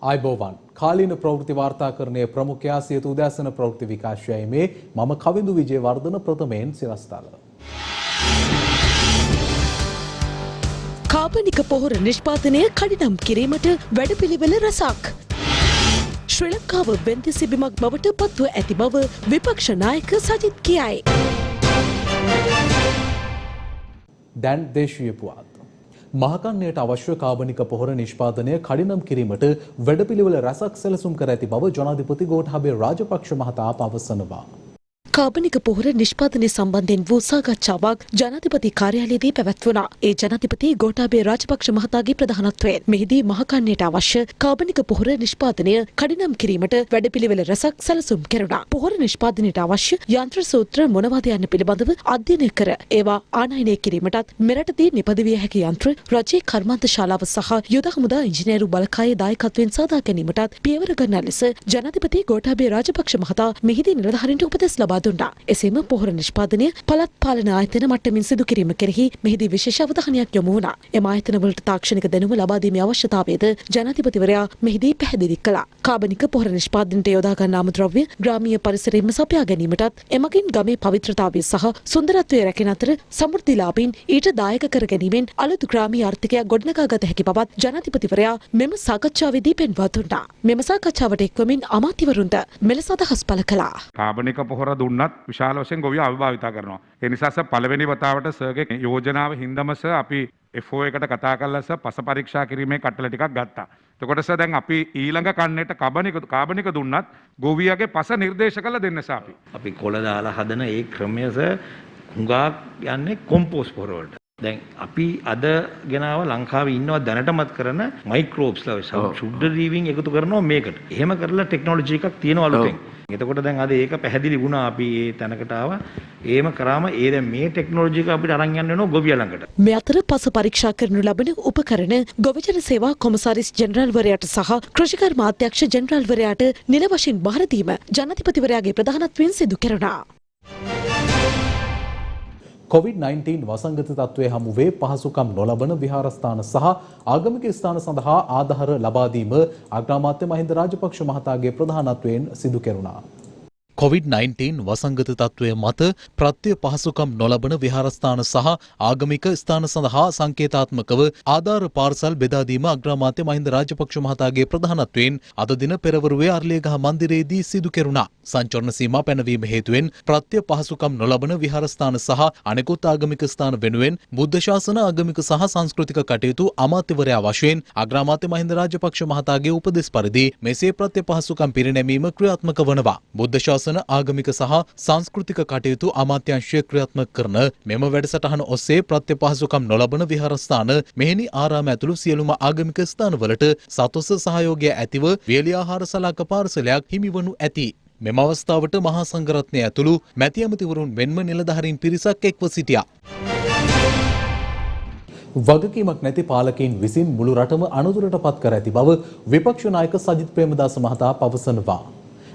ආයිබෝවන් කාලීන ප්‍රවෘත්ති වාර්තාකරණයේ ප්‍රමුඛයා සියතු උදෑසන ප්‍රවෘත්ති විකාශයයි මේ මම කවිඳු විජේවර්ධන ප්‍රථමයෙන් සිරස්තල. කාබනික පොහොර නිෂ්පාදනය කඩිනම් කිරීමට වැඩපිළිවෙල රසක්. ශ්‍රී ලංකාව වෙන්දි බිමක් බවට පත්ව ඇති බව විපක්ෂ නායක සජිත් කියයි. දැන් දේශීය පුවත්. මහකන්නයට අවශ්‍ය කාබනික පොහොර නිෂ්පාදනය කඩිනම් කිරීමට වැඩපිළිවෙල රැසක් සැලසුම් කර ඇති බව ජනාධිපති ගෝඨාභය රාජපක්ෂ මහතා පවසනවා. කාබනික පොහොර නිෂ්පාදනය සම්බන්ධයෙන් වූ සාකච්ඡාවක් ජනාධිපති කාර්යාලයේදී පැවැත්වුණා. ඒ ජනාධිපති ගෝඨාභය රාජපක්ෂ මහතාගේ ප්‍රධානත්වයෙන් මෙහිදී මහකන්නයට අවශ්‍ය කාබනික පොහොර නිෂ්පාදනය කඩිනම් කිරීමට වැඩපිළිවෙල රැසක් සැලසුම් කෙරුණා. පොහොර නිෂ්පාදනයට අවශ්‍ය යන්ත්‍ර සූත්‍ර මොනවාද යන්න පිළිබඳව අධ්‍යයනය කර ඒවා ආනයනය කිරීමටත් මෙරටදී නිපදවිය හැකි යන්ත්‍ර රජයේ කර්මාන්ත ශාලාව සහ යුද හමුදා ඉංජිනේරු බලකායේ දායකත්වයෙන් සාදා ගැනීමටත් පියවර ගන්නා ලෙස ජනාධිපති ගෝඨාභය රාජපක්ෂ මහතා මෙහිදී නිලධාරීන්ට උපදෙස් ලබා දුන්නා. එසේම පොහොර නිෂ්පාදනය පළාත් පාලන ආයතන මට්ටමින් සිදු කිරීම කෙරෙහි මෙහිදී විශේෂ අවධානයක් යොමු වුණා. එම ආයතන වලට තාක්ෂණික දැනුම ලබා දීමේ අවශ්‍යතාවයද ජනාධිපතිවරයා මෙහිදී පැහැදිලි කළා. කාබනික පොහොර නිෂ්පාදනයට යොදා ගන්නා අමුද්‍රව්‍ය ග්‍රාමීය පරිසරයෙන්ම සපයා ගැනීමටත් එමගින් ගමේ පවිත්‍රතාවය සහ සුන්දරත්වය රැකෙන අතර සමෘද්ධිලාභීන් ඊට දායක කර ගැනීමෙන් අලුත් ග්‍රාමීය ආර්ථිකයක් ගොඩනගා ගත හැකි බවත් ජනාධිපතිවරයා මෙම සාකච්ඡාවේදී පෙන්වා දුන්නා. මෙම සාකච්ඡාවට එක්වමින් අමාත්‍යවරුන්ට මෙලෙස අදහස් පළ කළා. කාබනික පොහොර දුන්නත් විශාල වශයෙන් ගොවිය අවිභාවිතා කරනවා. ඒ නිසා සර් පළවෙනි වතාවට සර්ගේ යෝජනාව හින්දම සර් අපි FO එකට කතා කරලා සර් පස පරීක්ෂා කිරීමේ කට්ටල ටිකක් ගත්තා. එතකොට සර් දැන් අපි ඊළඟ කන්නේට කාබනික දුන්නත් ගොවියගේ පස නිර්දේශ කරලා දෙන්න සර් අපි කොළ දාලා හදන ඒ ක්‍රමය සර් හුඟක් යන්නේ කොම්පෝස්ට් පොහොර වලට. දැන් අපි අද ගෙනාව ලංකාවේ ඉන්නවා දැනටමත් කරන මයික්‍රෝබ්ස්ලා ශුද්ධ ජීවීන් එකතු කරනවා මේකට. එහෙම කරලා ටෙක්නොලොජි එකක් තියෙනවා අලුතෙන්. එතකොට දැන් අද ඒක පැහැදිලි වුණා අපි ඒ තැනකට ආවා. ඒම කරාම ඒ දැන් මේ ටෙක්නොලොජි එක අපිට අරන් යන්න වෙනවා ගොවියා ළඟට. මේ අතර පස පරීක්ෂා කරනු ලබන උපකරණ ගොවිජන සේවා කොමසාරිස් ජෙනරාල්වරයාට සහ කෘෂිකර්ම අධ්‍යක්ෂ ජෙනරාල්වරයාට නිල වශයෙන් බාර දීම ජනාධිපතිවරයාගේ ප්‍රධානත්වයෙන් සිදු කෙරුණා. COVID-19 වසංගත තත්ත්වයේ හමුවේ පහසුකම් නොලබන විහාරස්ථාන සහ ආගමික ස්ථාන සඳහා ආධාර ලබා දීම අග්‍රාමාත්‍ය මහින්ද රාජපක්ෂ මහතාගේ ප්‍රධානත්වයෙන් සිදු කෙරුණා. COVID-19 වසංගත තත්ත්වය මත ප්‍රත්‍ය පහසුකම් නොලබන විහාරස්ථාන සහ ආගමික ස්ථාන සඳහා සංකේතාත්මකව ආධාර පාර්සල් බෙදා දීම අග්‍රාමාත්‍ය මහින්ද රාජපක්ෂ මහතාගේ ප්‍රධානත්වයෙන් අද දින පෙරවරුවේ අර්ලියගහ මන්දිරයේදී සිදු කෙරුණා. සංචරණ සීමා පැනවීම හේතුවෙන් ප්‍රත්‍ය පහසුකම් නොලබන විහාරස්ථාන සහ අනෙකුත් ආගමික ස්ථාන වෙනුවෙන් බුද්ධ ශාසන ආගමික සහ සංස්කෘතික කටයුතු අමාත්‍යවරයා වශයෙන් අග්‍රාමාත්‍ය මහින්ද රාජපක්ෂ මහතාගේ උපදෙස් පරිදි මෙසේ ප්‍රත්‍ය පහසුකම් පිරිනැමීම ක්‍රියාත්මක වනවා. බුද්ධ ශාසන ආගමික සහ සංස්කෘතික කටයුතු අමාත්‍යාංශය ක්‍රියාත්මක කරන මෙම වැඩසටහන ඔස්සේ ප්‍රත්‍ය පහසුකම් නොලබන විහාරස්ථාන මෙහෙණි ආරාම ඇතුළු සියලුම ආගමික ස්ථානවලට සතොස සහයෝගය ඇතිව වියලි ආහාර සලාක පාර්සලයක් හිමිවනු ඇති. මෙම අවස්ථාවට මහා සංඝරත්නය ඇතුළු මැති ඇමතිවරුන් මෙන්ම නිලධාරීන් පිරිසක් එක්ව සිටියා. වගකීමක් නැති පාලකයින් විසින් මුළු රටම අනතුරට පත් කර ඇති බව විපක්ෂ නායක සජිත් ප්‍රේමදාස මහතා පවසනවා.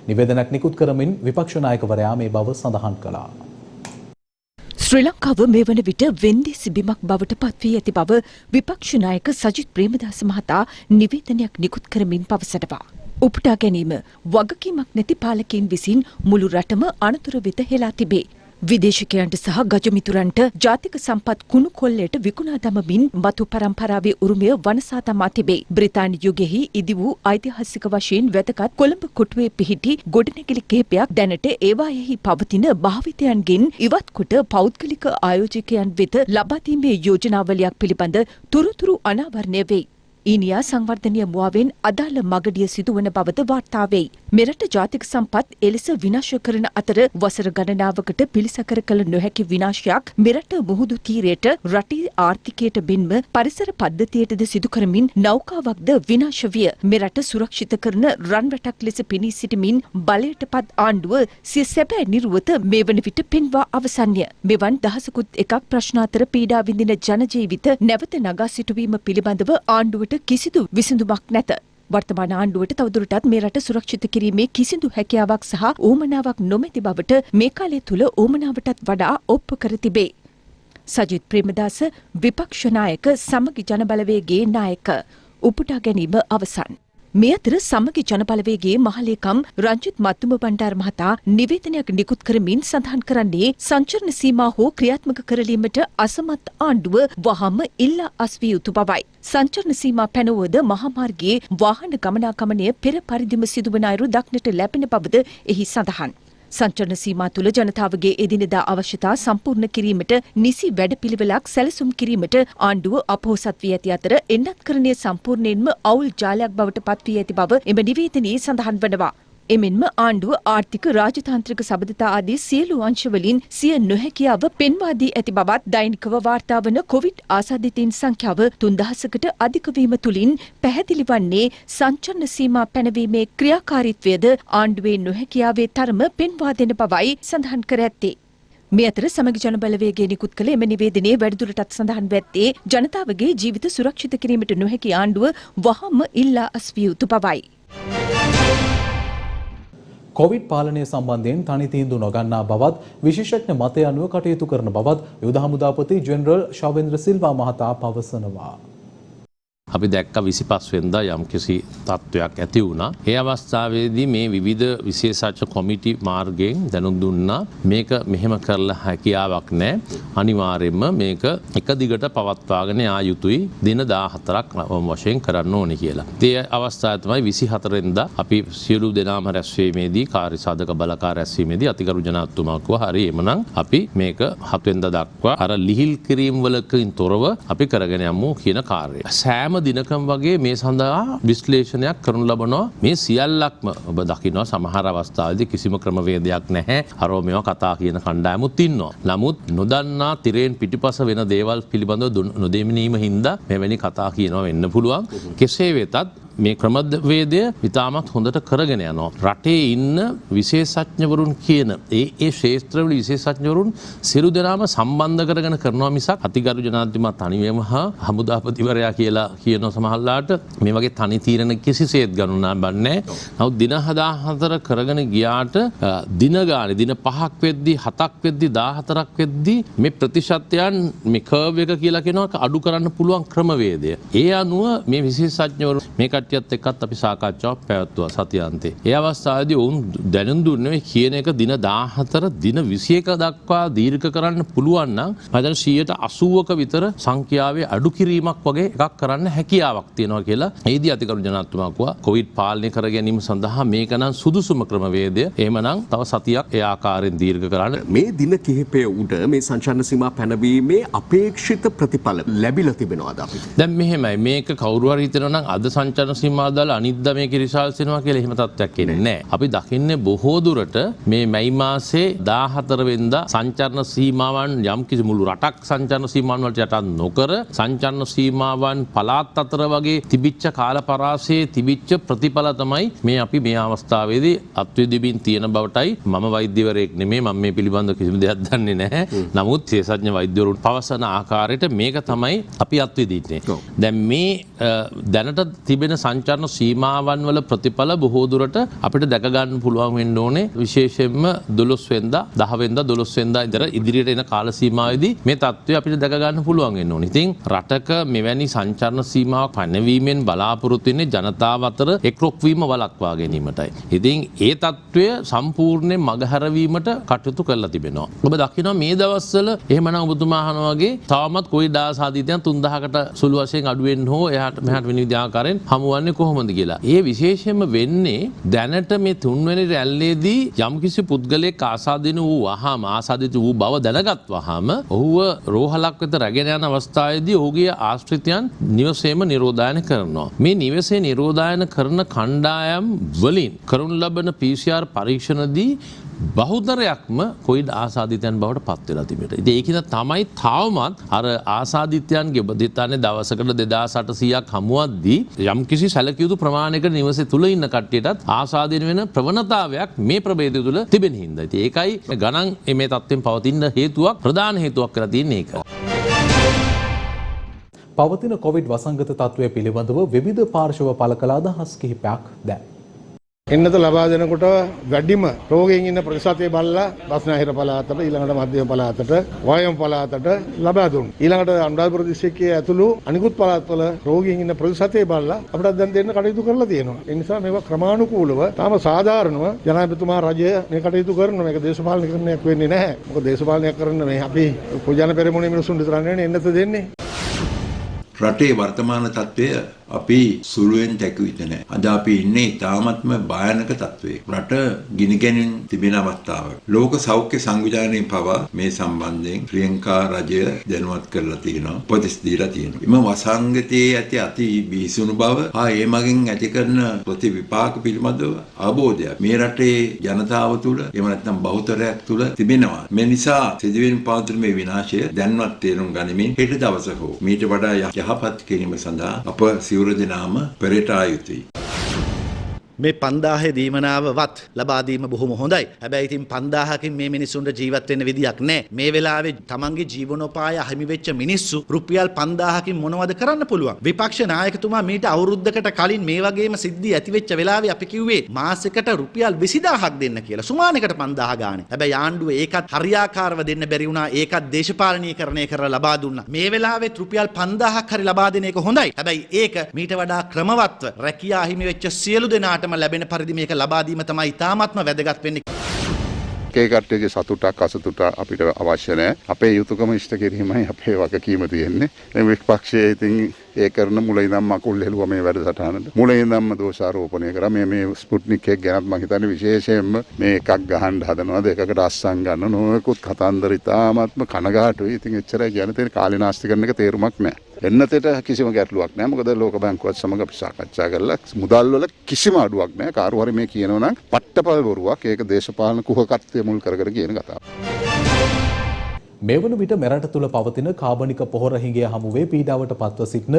නිවේදනයක් නිකුත් කරමින් විපක්ෂ නායකවරයා මේ බව සඳහන් කළා. ශ්‍රී ලංකාව මේ වන විට වෙන්දි සිබිමක් බවට පත්වී ඇති බව විපක්ෂ නායක සජිත් ප්‍රේමදාස මහතා නිවේදනයක් නිකුත් කරමින් පවසනවා. උපුටා ගැනීම වගකීමක් නැති පාලකයින් විසින් මුළු රටම අනතුර වෙත හෙලා තිබේ. විදේශිකයන්ට සහ ගජමිතුරන්ට ජාතික සම්පත් කුණු කොල්ලයට විකුණා දමමින් මතු පරම්පරාවේ උරුමය වනසා තමා තිබේ. බ්‍රිතාන්‍ය යුගයෙහි ඉදි වූ ඓතිහාසික වශයෙන් වැදගත් කොළඹ කොටුවේ පිහිටි ගොඩනැගිලි කිහිපයක් දැනට ඒවායෙහි පවතින භාවිතයන්ගෙන් ඉවත් කොට පෞද්ගලික ආයෝජකයන් වෙත ලබා දීමේ යෝජනාවලියක් පිළිබඳ තොරතුරු අනාවරණය වෙයි. ඊනියා සංවර්ධනීය මුවාවෙන් අදාළ මගඩිය සිදුවන බවද වාර්තා වෙයි. මෙරට ජාතික සම්පත් එලෙස විනාශ කරන අතර වසර ගණනාවකට පිළිසකර කළ නොහැකි විනාශයක් මෙරට මුහුදු තීරයට රටේ ආර්ථිකයට බින්ම පරිසර පද්ධතියටද සිදු කරමින් නෞකාවක්ද විනාශ විය. මෙරට සුරක්ෂිත කරන රන්වැටක් ලෙස පෙනී සිටමින් බලයට පත් ආණ්ඩුව සිය සැබෑ නිරුවත මේ වන විට පෙන්වා අවසන්ය. මෙවන් දහසකුත් එකක් ප්‍රශ්නාතර පීඩා විඳින ජනජීවිත නැවත නගා සිටුවීම පිළිබඳව ආණ්ඩුවට කිසිදු විසඳුමක් නැත. වර්තමාන ආණ්ඩුවට තවදුරටත් මේ රට සුරක්ෂිත කිරීමේ කිසිදු හැකියාවක් සහ ඌමනාවක් නොමැති බවට මේ කාලය තුල ඌමනාවටත් වඩා ඔප්පු කර තිබේ. සජිත් ප්‍රේමදාස විපක්ෂ නායක සමගි ජනබලවේගයේ නායක උපුටා ගැනීම අවසන්. මේ අතර සමගි ජනබලවේගයේ මහලේකම් රංජිත් මත්තුම බණ්ඩාර මහතා නිවේදනයක් නිකුත් කරමින් සඳහන් කරන්නේ සංචරණ සීමා හෝ ක්‍රියාත්මක කරලීමට අසමත් ආණ්ඩුව වහාම ඉල්ලා අස්විය යුතු බවයි. සංචරණ සීමා පැනවුවද මහාමාර්ගයේ වාහන ගමනාගමනය පෙර පරිදිම සිදුවන අයුරු දක්නට ලැබෙන බවද එහි සඳහන්. සංචරණ සීමා තුළ ජනතාවගේ එදිනෙදා අවශ්‍යතා සම්පූර්ණ කිරීමට නිසි වැඩපිළිවෙලක් සැලසුම් කිරීමට ආණ්ඩුව අපොහොසත් වී ඇති අතර එන්නත්කරණය සම්පූර්ණයෙන්ම අවුල් ජාලයක් බවට පත් වී ඇති බව එම නිවේදනයේ සඳහන් වනවා. එමෙන්ම ආණ්ඩුව ආර්ථික රාජතාන්ත්‍රික සබඳතා ආදී සියලු අංශවලින් සිය නොහැකියාව පෙන්වා දී ඇති බවත් දෛනිකව වාර්තා වන කොවිඩ් ආසාදිතයින් සංඛ්‍යාව 3000කට අධික වීම තුළින් පැහැදිලි වන්නේ සංචරණ සීමා පැනවීමේ ක්‍රියාකාරීත්වයද ආණ්ඩුවේ නොහැකියාවේ තරම පෙන්වා දෙන බවයි සඳහන් කර ඇත්තේ. මේ අතර සමගි ජනබලවේගයේ නිකුත් කළ එම නිවේදනයේ වැඩිදුරටත් සඳහන් වෙත්තේ ජනතාවගේ ජීවිත සුරක්ෂිත කිරීමට නොහැකි ආණ්ඩුව වහාම ඉල්ලා අස්විය යුතු බවයි. කොවිඩ් පාලනය සම්බන්ධයෙන් තනි තීන්දුව නොගන්නා බවත් විශේෂඥ මතය අනුව කටයුතු කරන බවත් යුද හමුදාපති ජෙනරල් ශවේන්ද්‍ර සිල්වා මහතා පවසනවා. අපි දැක්ක 25 වෙනිදා යම්කිසි තත්ත්වයක් ඇති වුණා. ඒ අවස්ථාවේදී මේ විවිධ විශේෂඥ කොමිටි මාර්ගයෙන් දැනුම් දුන්නා මේක මෙහෙම කරලා හැකියාවක් නැහැ. අනිවාර්යයෙන්ම මේක එක දිගට පවත්වාගෙන යා යුතුයි දින 14ක් වශයෙන් කරන්න ඕනේ කියලා. ඒ අවස්ථාව තමයි 24 වෙනිදා අපි සියලු දෙනාම රැස්වීමේදී කාර්ය සාධක බලකාර රැස්වීමේදී අතිගරු ජනාධිපතිතුමා කිව්වා හරි එමනම් අපි මේක 7 වෙනිදා දක්වා අර ලිහිල් කිරීම වලකින් තොරව අපි කරගෙන යමු කියන කාර්යය. සෑම දිනකම් වගේ මේ සඳහා විශ්ලේෂණයක් කරනු ලබනවා. මේ සියල්ලක්ම ඔබ දකිනවා සමහර අවස්ථාවලදී කිසිම ක්‍රමවේදයක් නැහැ. අරෝ මේවා කතා කියන කණ්ඩායමුත් ඉන්නවා. නමුත් නොදන්නා තිරෙන් පිටිපස වෙන දේවල් පිළිබඳව නොදෙමීම හින්දා මෙවැනි කතා කියනවා වෙන්න පුළුවන්. කෙසේ වෙතත් මේ ක්‍රමවේදය ඉතාමත් හොඳට කරගෙන යනවා. රටේ ඉන්න විශේෂඥවරුන් කියන ඒ ක්ෂේත්‍රවල විශේෂඥවරුන් සියලු දෙනාම සම්බන්ධ කරගෙන කරනවා මිසක් අතිගරු ජනාධිපතිතුමා තනියම හා හමුදාපතිවරයා කියලා කියන සමහරලාට මේ වගේ තනි තීරණ කිසිසේත් ගණනා බන්නේ. නමුත් දින 14 කරගෙන ගියාට දින ගානේ දින 5ක් වෙද්දි 7ක් වෙද්දි 14ක් වෙද්දි මේ ප්‍රතිශතයන් මේ කර්ව් එක කියලා කියනවා අඩු කරන්න පුළුවන් ක්‍රමවේදය. ඒ අනුව මේ විශේෂඥවරු මේ කට්ටියත් එක්කත් අපි සාකච්ඡාවක් පැවැත්වුවා සතියාන්තේ. ඒ අවස්ථාවේදී ඔවුන් දැනුම් දුන්නේ කියන එක දින 14 දින 21 දක්වා දීර්ඝ කරන්න පුළුවන් නම් මම හිතන්නේ 80%ක විතර සංඛ්‍යාවේ අඩු කිරීමක් වගේ එකක් කරන්න හැකියාවක් තියෙනවා කියලා. ඒදී අතිගරු ජනාධිපතිතුමා කිව්වා කොවිඩ් පාලනය කර ගැනීම සඳහා මේක නම් සුදුසුම ක්‍රමවේදය. එහෙමනම් තව සතියක් ඒ ආකාරයෙන් දීර්ඝ කරන්න. මේ දින කිහිපය උඩ මේ සංචාරණ සීමා පැනවීමේ අපේක්ෂිත ප්‍රතිඵල ලැබිලා තිබෙනවාද අපිට? දැන් මෙහෙමයි මේක කවුරු හරි හිතනවා නම් අද සංචාරණ සීමා දාලා අනිද්දා මේක රිසල්ට්ස් එනවා කියලා එහෙම තත්ත්වයක් එන්නේ නැහැ. අපි දකින්නේ බොහෝ දුරට මේ මැයි මාසේ 14 වෙනිදා සංචාරණ සීමාවන් යම් කිසි මුළු රටක් සංචාරණ සීමාවන් වලට යටත් නොකර සංචාරණ සීමාවන් පළාත් අතර වගේ තිබිච්ච කාලපරාසයේ තිබිච්ච ප්‍රතිඵල තමයි මේ අපි මේ අවස්ථාවේදී අත්විඳින්න තියෙන බවටයි මම වෛද්‍යවරයෙක් නෙමෙයි මම මේ පිළිබඳව කිසිම දෙයක් දන්නේ නැහැ. නමුත් විශේෂඥ වෛද්‍යවරුන් පවසන ආකාරයට මේක තමයි අපි අත්විඳින්නේ. දැන් මේ දැනට තිබෙන සංචාරණ සීමාවන් වල ප්‍රතිඵල බොහෝ දුරට අපිට දැක ගන්න පුළුවන් වෙන්න ඕනේ විශේෂයෙන්ම 12 වෙනිදා 10 වෙනිදා 12 වෙනිදා ඉඳලා ඉදිරියට එන කාල සීමාවේදී මේ තත්ත්වය අපිට දැක ගන්න පුළුවන් වෙන්න ඕනේ. ඉතින් රටක මෙවැනි සංචාරණ සීමාවක් පැනවීමෙන් බලාපොරොත්තු වෙන්නේ ජනතාව අතර එක්රොක් වීම වළක්වා ගැනීමටයි. ඉතින් ඒ තත්ත්වය සම්පූර්ණයෙන් මගහැරවීමට කටයුතු කරලා තිබෙනවා. ඔබ දකිනවා මේ දවස්වල එහෙමනම් ඔබතුමා අහනවා වගේ තවමත් කොවිඩ් ආසාදිතයන් 3000කට සුළු වශයෙන් අඩු වෙන්න හෝ එහාට මෙහාට වෙන විදිහාකාරයෙන් හමුවන්නේ කොහොමද කියලා. ඒ විශේෂයෙන්ම වෙන්නේ දැනට මේ තුන්වෙනි රැල්ලේදී යම්කිසි පුද්ගලයෙක් ආසාදිත වූ බව දැනගත් වහම ඔහුව රෝහලක් වෙත රැගෙන යන අවස්ථාවේදී ඔහුගේ ආශ්‍රිතයන් නිවසේම නිරෝධායන කරනවා. මේ නිවසේ නිරෝධායන කරන කණ්ඩායම් වලින් කරනු ලබන PCR පරීක්ෂණදී බහුතරයක්ම කොවිඩ් ආසාදිතයන් බවට පත් වෙලා තිබෙනවා. ඉතින් ඒකින තමයි තවමත් අර ආසාදිතයන්ගේ ඔබ දිතානේ දවසකට 2800ක් හමුවද්දී යම්කිසි සැලකිය යුතු ප්‍රමාණයකට නිවසේ තුල ඉන්න කට්ටියටත් ආසාදිත වෙන ප්‍රවණතාවයක් මේ ප්‍රභේදය තුල තිබෙන හින්දා. ඉතින් ඒකයි ගණන් මේ තත්ත්වෙන් පවතින හේතුවක් ප්‍රධාන හේතුවක් කරලා තියෙන්නේ ඒක. පවතින කොවිඩ් වසංගත තත්ත්වය පිළිබඳව විවිධ පාර්ශව පළ කළ අදහස් කිහිපයක් දැන් එන්නත ලබා දෙනකොට වැඩිම රෝගීන් ඉන්න ප්‍රදේශයේ බලලා බස්නාහිර පළාතට ඊළඟට මධ්‍යම පළාතට වායම් පළාතට ලබා දුන්නා. ඊළඟට අනුරාධපුර දිස්ත්‍රික්කයේ ඇතුළු අනිකුත් පළාත්වල රෝගීන් ඉන්න ප්‍රදේශයේ බලලා අපිට දැන් දෙන්න කටයුතු කරලා තියෙනවා. ඒ නිසා මේවා ක්‍රමානුකූලව තාම සාධාරණව ජනාධිපතිතුමා රජය මේ කටයුතු කරනවා. මේක දේශපාලනීකරණයක් වෙන්නේ නැහැ. මොකද දේශපාලනයක් කරන්න මේ අපි පූජාන පෙරමුණේ මිනිසුන් විතර නෙවෙයි එන්නත දෙන්නේ. රටේ වර්තමාන තත්ත්වය අපි සුළුවෙන් දැකුව යුතු නැහැ. අද අපි ඉන්නේ තාමත්ම භයානක තත්ත්වයක. රට ගිනිගැනින් තිබෙන අවස්ථාවක. ලෝක සෞඛ්‍ය සංවිධානයේ පවා මේ සම්බන්ධයෙන් ශ්‍රී ලංකා රජය දැනුවත් කරලා තියෙනවා. උපදෙස් දීලා තියෙනවා. එම වසංගතයේ ඇති අති බිහිසුණු බව ඒ මගින් ඇති කරන ප්‍රතිවිපාක පිළිබඳව අවබෝධයක් මේ රටේ ජනතාව තුළ එහෙම නැත්නම් බහුතරයක් තුළ තිබෙනවා. මේ නිසා සිදුවෙන පාතුරු මේ විනාශය දැන්වත් තේරුම් ගනිමින් හෙට දවසක හෝ මීට වඩා යහපත් කිරීම සඳහා අප සිවුර දෙනාම පෙරට ආ යුතුයි. මේ 5000 දීමනාවවත් ලබා දීම බොහොම හොඳයි. හැබැයි ඉතින් 5000කින් මේ මිනිසුන්ට ජීවත් වෙන්න විදියක් නැහැ. මේ වෙලාවේ තමන්ගේ ජීවනෝපාය අහිමි වෙච්ච මිනිස්සු රුපියල් 5000කින් මොනවද කරන්න පුළුවන්? විපක්ෂ නායකතුමා මීට අවුරුද්දකට කලින් මේ වගේම සිද්ධි ඇති වෙච්ච වෙලාවේ අපි කිව්වේ මාසෙකට රුපියල් 20000ක් දෙන්න කියලා. සුමානෙකට 5000 ගානේ. හැබැයි ආණ්ඩුව ඒකත් හරියාකාරව දෙන්න බැරි වුණා. ඒකත් දේශපාලනීකරණය කරලා ලබා දුන්නා. මේ වෙලාවෙත් රුපියල් 5000ක් හරි ලබා දෙන එක හොඳයි. හැබැයි ඒක මීට වඩා ක්‍රමවත්ව රැකියා අහිමි වෙච්ච සියලු දෙනාට ලැබෙන පරිදි මේක ලබා දීම තමයි ඉතාමත්ම වැදගත් වෙන්නේ. ඒ කට්ටියගේ සතුටක් අසතුට අපිට අවශ්‍ය නැහැ. අපේ යුතුයකම ඉෂ්ට කිරීමයි අපේ වගකීම තියෙන්නේ. මේ විපක්ෂයේ ඉතින් ඒ කරන මුලින් ඉඳන් මකුල් හෙළුවා මේ වැඩසටහනට. මුලින් ඉඳන්ම දෝෂාරෝපණය කරා. මේ ස්පුට්නික් එක ගැනත් මම හිතන්නේ විශේෂයෙන්ම මේ එකක් ගහන්න හදනවා. දෙකකට අස්සන් ගන්න නොයෙකුත් කතන්දර ඉතාමත්ම කනගාටුයි. ඉතින් එච්චරයි කියන තේ කාලේනාස්ති කරන එක තේරුමක් නැහැ. එන්නතේට කිසිම ගැටලුවක් නැහැ. මොකද ලෝක බැංකුවත් සමග අපි සාකච්ඡා කරලා මුදල් වල කිසිම අඩුවක් නැහැ. කාරු හරි මේ කියනවා නම් පට්ටපල් බොරුවක්. ඒක දේශපාලන කුහකත්වය මුල් කරගෙන කියන කතාවක්. මේ වන විට මෙරට තුළ පවතින කාබනික පොහොර හිඟය හමුවේ පීඩාවට පත්ව සිටින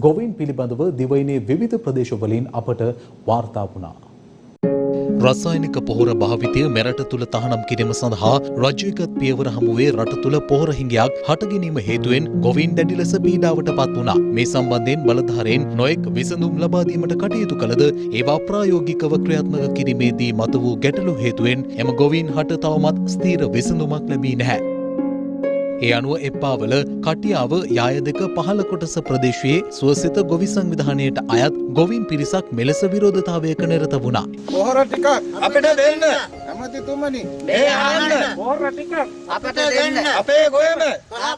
ගොවීන් පිළිබඳව දිවයිනේ විවිධ ප්‍රදේශවලින් අපට වාර්තා වුණා. රසායනික පොහොර භාවිතය මෙරට තුළ තහනම් කිරීම සඳහා රජයගත් පියවර හමුවේ රට තුළ පොහොර හිඟයක් හටගැනීම හේතුවෙන් ගොවීන් දැඩි ලෙස පීඩාවට පත් වුණා. මේ සම්බන්ධයෙන් බලධාරීන් නොයෙක් විසඳුම් ලබා දීමට කටයුතු කළද ඒවා ප්‍රායෝගිකව ක්‍රියාත්මක කිරීමේදී මත වූ ගැටලු හේතුවෙන් එම ගොවීන් හට තවමත් ස්ථීර විසඳුමක් ලැබී නැහැ. ඒ අනුව එප්පාවල කටියාව යාය දෙක පහළ කොටස ප්‍රදේශයේ සුවසිත ගොවි සංවිධානයට අයත් ගොවීන් පිරිසක් මෙලෙස විරෝධතාවයක නිරත වුණා. පොහොර ටික අපිට දෙන්න. ඇමතිතුමනි. මේ ආන්න. පොහොර ටික අපිට දෙන්න. අපේ ගොයම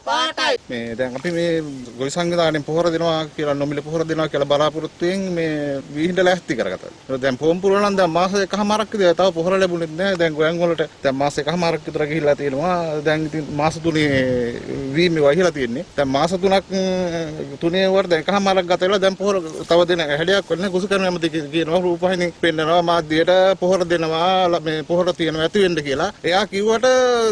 පාටයි. මේ දැන් අපි මේ ගොවි සංවිධානයෙන් පොහොර දෙනවා කියලා නොමිල පොහොර දෙනවා කියලා බලාපොරොත්තුෙන් මේ වීහිඳ ලැස්ති කරගත්තා. දැන් පොම්පුර නම් දැන් මාස එකමාරක් විතර තව පොහොර ලැබුණෙත් නැහැ. දැන් ගොයන් වලට දැන් මාස එකමාරක් විතර ගිහිල්ලා තියෙනවා. දැන් ඉතින් මාස 3 වීම වහිලා තියෙන්නේ. දැන් මාස 3 වර දැන් එකමාරක් ගත වෙලා දැන් පොහොර තව දෙන හැඩයක් වෙන කුසු කරන යමද කියනවා රූපහිනේ පෙන්නනවා මාධ්‍යයට පොහොර දෙනවා මේ පොහොර තියෙනවා ඇති වෙන්න කියලා. එයා කිව්වට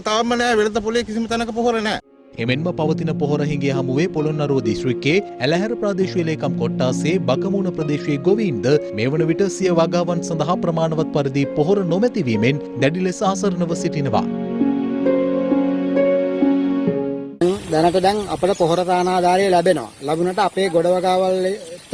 තාම නෑ වෙළඳ පොලේ කිසිම තැනක පොහොර නෑ. එමෙන්ම පවතින පොහොර හිඟය හමුවේ පොළොන්නරුව දිස්ත්‍රික්කයේ ඇලහැර ප්‍රාදේශීය ලේකම් කොට්ටාසේ බකමුණ ප්‍රදේශයේ ගොවීන්ද මේ වන විට සිය වගාවන් සඳහා ප්‍රමාණවත් පරිදි පොහොර නොමැතිවීමෙන් දැඩි ලෙස අසරණව සිටිනවා. දැනට දැන් අපට පොහොර සහනාධාරය ලැබෙනවා. ලැබුණට අපේ ගොඩවගාවල්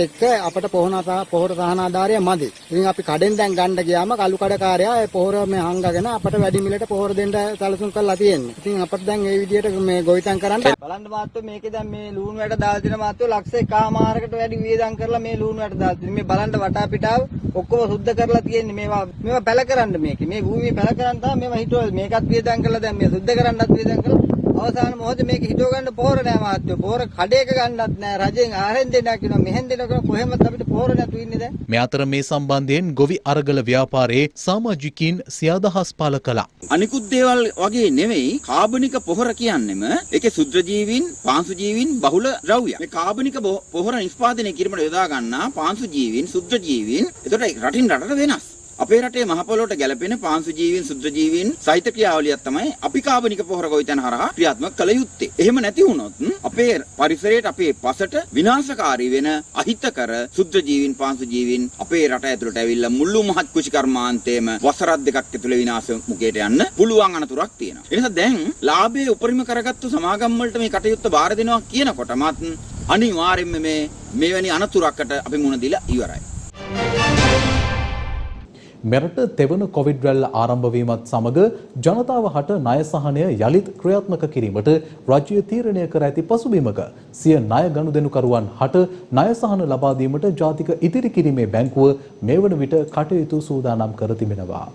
එක්ක අපට පොහොර සහනාධාරය මදි. ඉතින් අපි කඩෙන් දැන් ගන්න ගියාම කළු කඩකාරයා ඒ පොහොර මේ හංගගෙන අපට වැඩි මිලට පොහොර දෙන්න සැලසුම් කරලා තියෙන්නේ. ඉතින් අපට දැන් මේ විදිහට මේ ගොවිතැන් කරන්න බලන්න මාත්‍රෝ මේකේ දැන් මේ ලූණු වැට දාලා දෙන මාත්‍රෝ ලක්ෂ 1.5කට වැඩි වියදම් කරලා මේ ලූණු වැට දාලා තියෙන්නේ. මේ බලන්න වටා පිටාව ඔක්කොම සුද්ධ කරලා තියෙන්නේ. මේවා පැල කරන්න මේකේ. මේ භූමිය පැල කරන් තමයි මේවා හිටවල මේකත් වියදම් කරලා දැන් මේ සුද්ධ කරන්නත් වියදම් කරලා අවසාන මොහොතේ මේක හිතව ගන්න පොහොර නෑ මාත්‍යෝ. පොහොර කඩේක ගන්නත් නෑ. රජෙන් ආහෙන් දෙන්නා කියනවා. මෙහෙන් දෙනවා කොහෙමත් අපිට පොහොර නැතු ඉන්නේ දැන්. මේ අතර මේ සම්බන්ධයෙන් ගොවි අරගල ව්‍යාපාරයේ සමාජිකින් සියදහස් පළ කළා. අනිකුත් දේවල් වගේ නෙවෙයි කාබනික පොහොර කියන්නෙම ඒකේ සුද්ධජීවීන්, පාංශුජීවීන් බහුල ද්‍රව්‍ය. මේ කාබනික පොහොර නිෂ්පාදනය කිරීමට යොදා ගන්නා පාංශුජීවීන්, සුද්ධජීවීන් එතකොට රටින් රටට වෙනස්. අපේ රටේ මහ පොළොවට ගැලපෙන පාංශුජීවීන්, සුද්ධජීවීන් සහිත ක්‍රියාවලියක් තමයි අපි කාබනික පොහොර ගොවිතැන හරහා ක්‍රියාත්මක කළ යුත්තේ. එහෙම නැති වුණොත් අපේ පරිසරයට, අපේ පසට විනාශකාරී වෙන අහිතකර සුද්ධජීවීන්, පාංශුජීවීන් අපේ රට ඇතුළට ඇවිල්ලා මුළු මහත් කෘෂිකර්මාන්තයේම වසරක් දෙකක් ඇතුළේ විනාශ මුඛයට යන්න පුළුවන් අනතුරක් තියෙනවා. ඒ නිසා දැන් ලාභයේ උපරිම කරගත්තු සමාගම් වලට මේ කටයුත්ත බාර දෙනවා කියනකොටමත් අනිවාර්යයෙන්ම මෙවැනි අනතුරකට අපි මුහුණ දීලා ඉවරයි. මෙරට තෙවන කොවිඩ් රැල්ල ආරම්භ වීමත් සමග ජනතාව හට ණය සහනය යළිත් ක්‍රියාත්මක කිරීමට රාජ්‍ය තීරණය කර ඇති පසුබිමක සිය ණය ගනුදෙනුකරුවන් හට ණය සහන ලබා දීමට ජාතික ඉතිරි කිරීමේ බැංකුව මේ වන විට කටයුතු සූදානම් කර තිබෙනවා.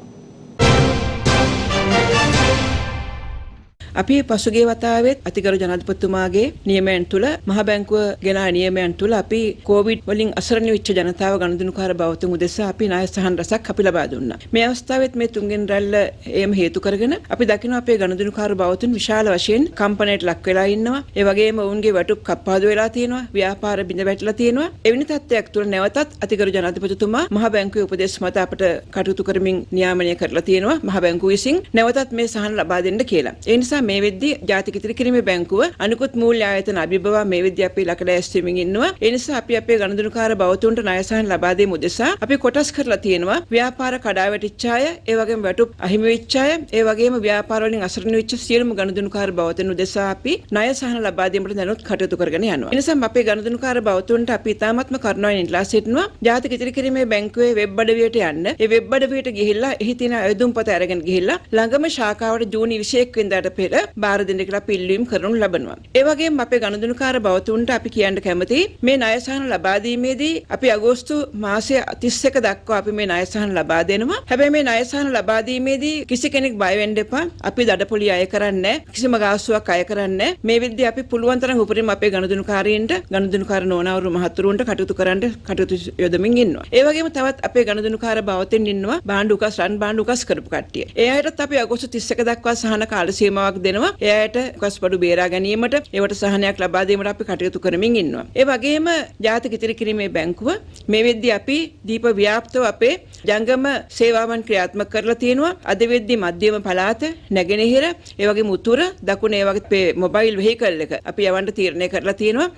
අපි පසුගිය වතාවෙත් අතිගරු ජනාධිපතිතුමාගේ නියමයන් තුල මහ බැංකුව ගෙනා නියමයන් තුල අපි කොවිඩ් වලින් අසරණ වෙච්ච ජනතාව ගනුදෙනුකාර බවතුන් උදෙසා අපි ණය සහන රසක් අපි ලබා දුන්නා. මේ අවස්ථාවෙත් මේ තුන්වෙනි රැල්ල එයම හේතු කරගෙන අපි දකිනවා අපේ ගනුදෙනුකාර බවතුන් විශාල වශයෙන් කම්පනයට ලක් වෙලා ඉන්නවා. ඒ වගේම ඔවුන්ගේ වැටුප් කප්පාදු වෙලා තියෙනවා. ව්‍යාපාර බිඳ වැටලා තියෙනවා. එවැනි තත්ත්වයක් තුල නැවතත් අතිගරු ජනාධිපතිතුමා මහ බැංකුවේ උපදෙස් මත අපට කටයුතු කරමින් නියාමනය කරලා තියෙනවා. මහ බැංකුව විසින් නැවතත් මේ සහන ලබා දෙන්න කියලා. ඒ නිසා මේ වෙද්දී ජාතික ඉතිරි කිරීමේ බැංකුව අනිකුත් මූල්‍ය ආයතන අභිබවා මේ වෙද්දී අපි ලකඩ ඇස්වීමෙන් ඉන්නවා. ඒ නිසා අපි අපේ ගනුදෙනුකාර බවතුන්ට ණය සහන ලබා දීම උදෙසා අපි කොටස් කරලා තියෙනවා. ව්‍යාපාර කඩා වැටිච්ච අය, ඒ වගේම වැටුප් අහිමි වෙච්ච අය, ඒ වගේම ව්‍යාපාර වලින් අසරණ වෙච්ච සියලුම ගනුදෙනුකාර බවතුන් උදෙසා අපි ණය සහන ලබා දීමට දැනුත් කටයුතු කරගෙන යනවා. ඒ නිසා අපේ ගනුදෙනුකාර බවතුන්ට අපි ඉතාමත්ම කරුණාවෙන් ඉල්ලා සිටිනවා. ජාතික ඉතිරි කිරීමේ බැංකුවේ වෙබ් අඩවියට යන්න. ඒ වෙබ් අඩවියට ගිහිල්ලා එහි තියෙන අයදුම්පත අරගෙන ගිහිල්ලා ළඟම ශාඛාවට ජූනි 21 වෙනිදාට පෙර බාර දෙන්න කියලා අපි ඉල්ලීම් කරනු ලබනවා. ඒ වගේම අපේ ගනුදෙනුකාර බවතුන්ට අපි කියන්න කැමතියි මේ ණය සහන ලබා දීමේදී අපි අගෝස්තු මාසයේ 31 දක්වා අපි මේ ණය සහන ලබා දෙනවා. හැබැයි මේ ණය සහන ලබා දීමේදී කිසි කෙනෙක් බය වෙන්න එපා. අපි දඩපොලි අය කරන්නේ නැහැ. කිසිම ගාස්තුවක් අය කරන්නේ නැහැ. මේ විදිහට අපි පුළුවන් තරම් උපරිම අපේ ගනුදෙනුකාරයින්ට ගනුදෙනුකාර නෝනාවරු මහතුරුන්ට කටයුතු යොදමින් ඉන්නවා. ඒ වගේම තවත් අපේ ගනුදෙනුකාර බවතුන් ඉන්නවා භාණ්ඩ උකස් රන් භාණ්ඩ උකස් කරපු කට්ටිය. ඒ අයටත් අපි අගෝස්තු 31 දක්වා සහන කාල සීමාවක් දෙනවා. ඒ අයට උකස්පඩු බේරා ගැනීමට ඒවට සහනයක් ලබා දීමට අපි කටයුතු කරමින් ඉන්නවා. ඒ වගේම ජාතික ඉතිරි කිරීමේ බැංකුව මේ වෙද්දී අපි දීප ව්‍යාප්තව අපේ ජංගම සේවාවන් ක්‍රියාත්මක කරලා තියෙනවා. අද වෙද්දී මධ්‍යම පළාත, නැගෙනහිර, ඒ වගේම උතුර, දකුණ ඒ වගේ මොබයිල් වෙහිකල් එක අපි යවන්න තීරණය කරලා තියෙනවා.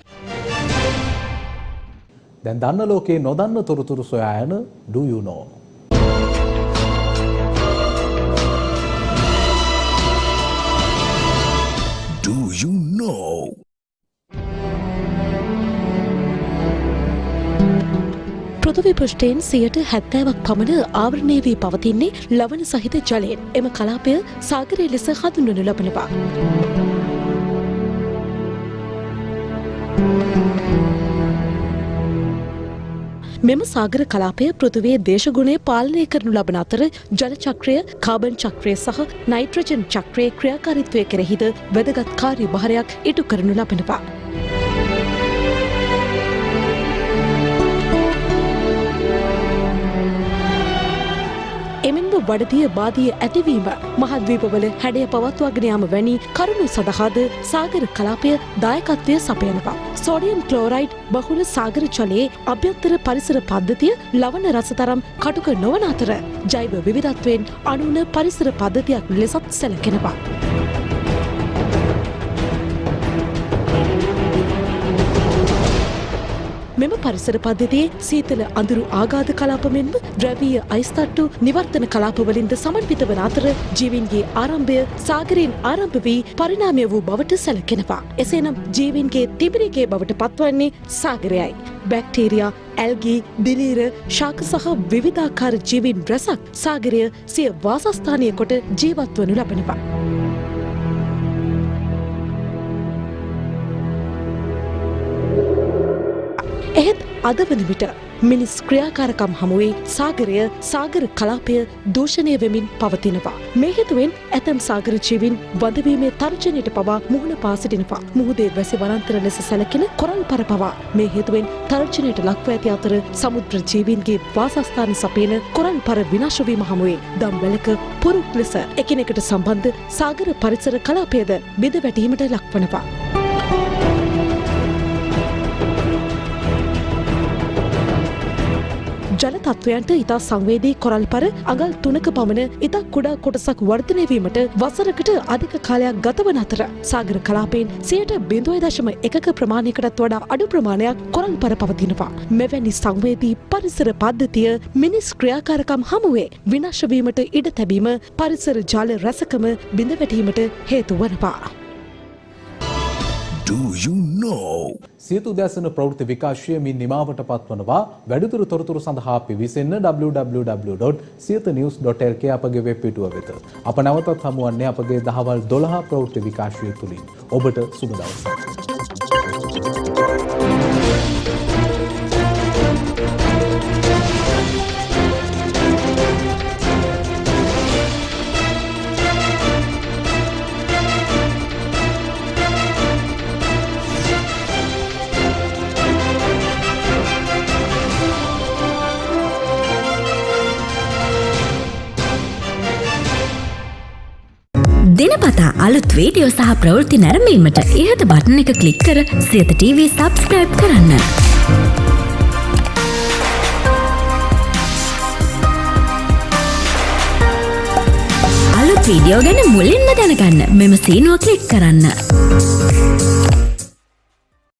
දැන් දන්න ලෝකේ නොදන්න තොරතුරු සොයා යන Do You Know? Do you know? පෘථිවි පෘෂ්ඨයෙන් 70% පමණ ආවරණය වී පවතින්නේ ලවණ සහිත ජලයෙන්. එම කලාපය සාගරය ලෙස හඳුන්වනු ලබනවා. මෙම සාගර කලාපය පෘථිවියේ දේශගුණය පාලනය කරනු ලබන අතර ජල චක්‍රය, කාබන් චක්‍රය සහ නයිට්‍රජන් චක්‍රයේ ක්‍රියාකාරීත්වය කෙරෙහිද වැදගත් කාර්යභාරයක් ඉටු කරනු ලබනවා. එමෙන්ම වඩදිය බාදිය ඇතිවීම, මහද්වීපවල හැඩය පවත්වාගෙන යාම වැනි කරුණු සඳහාද සාගර කලාපය දායකත්වය සපයනවා. සෝඩියම් ක්ලෝරයිඩ් බහුල සාගර ජලයේ අභ්‍යන්තර පරිසර පද්ධතිය ලවණ රස තරම් කටුක නොවන අතර ජෛව විවිධත්වයෙන් අනුන පරිසර පද්ධතියක් ලෙසත් සැලකෙනවා. මෙම පරිසර පද්ධතියේ සීතල අඳුරු ආඝාත කලාප මෙන්ම ද්‍රවීය අයිස් තට්ටු නිවර්තන කලාපවලින්ද සමන්විත වන අතර ජීවීන්ගේ ආරම්භය සාගරයෙන් ආරම්භ වී පරිණාමය වූ බවට සැලකෙනවා. එසේනම් ජීවීන්ගේ තිබිරිගේ බවට පත්වන්නේ සාගරයයි. බැක්ටීරියා, ඇල්ගී, දිලීර, ශාක සහ විවිධාකාර ජීවීන් රැසක් සාගරය සිය වාසස්ථානය කොට ජීවත් වනු ලබනවා. එහෙත් අද වන විට මිනිස් ක්‍රියාකාරකම් හමුවේ සාගරය, සාගර කලාපය දූෂණය වෙමින් පවතිනවා. මේ හේතුවෙන් ඇතැම් සාගර ජීවීන් වඳවීමේ තර්ජනයට පවා මුහුණ පා සිටිනවා. මුහුදේ වැසි වනාන්තර ලෙස සැලකෙන කොරල් පර පවා මේ හේතුවෙන් තර්ජනයට ලක්ව ඇති අතර සමුද්‍ර ජීවීන්ගේ වාසස්ථාන සපයන කොරල් පර විනාශ වීම හමුවේ දම්වැලක පුරුක් ලෙස එකිනෙකට සම්බන්ධ සාගර පරිසර කලාපයද බිඳ වැටීමට ලක්වනවා. ජල තත්වයන්ට ඉතා සංවේදී කොරල් පර අඟල් 3ක පමණ ඉතා කුඩා කොටසක් වර්ධනය වීමට වසරකට අධික කාලයක් ගතවන අතර සාගර කලාපයෙන් 0.1% ප්‍රමාණයකටත් වඩා අඩු ප්‍රමාණයක් කොරල් පර පවතිනවා. මෙවැනි සංවේදී පරිසර පද්ධතිය මිනිස් ක්‍රියාකාරකම් හමුවේ විනාශ වීමට ඉඩ තැබීම පරිසර ජල රැසකම බිඳ වැටීමට හේතු වනවා. Do you know? සියතු උදෑසන ප්‍රවෘත්ති විකාශය මින් නිමාවට පත්වනවා. වැඩිදුර තොරතුරු සඳහා පිවිසෙන්න www.siyathanews.lk අපගේ වෙබ් පිටුව වෙත. අප නැවතත් හමුවන්නේ අපගේ දහවල් 12 ප්‍රවෘත්ති විකාශය තුලින්. ඔබට සුබ දවසක්. දිනපතා අලුත් වීඩියෝ සහ ප්‍රවෘත්ති නැරඹීමට ඉහත බටන් එක ක්ලික් කර සියත TV සබ්ස්ක්‍රයිබ් කරන්න. අලුත් වීඩියෝ ගැන මුලින්ම දැනගන්න මෙම සීනුව ක්ලික් කරන්න.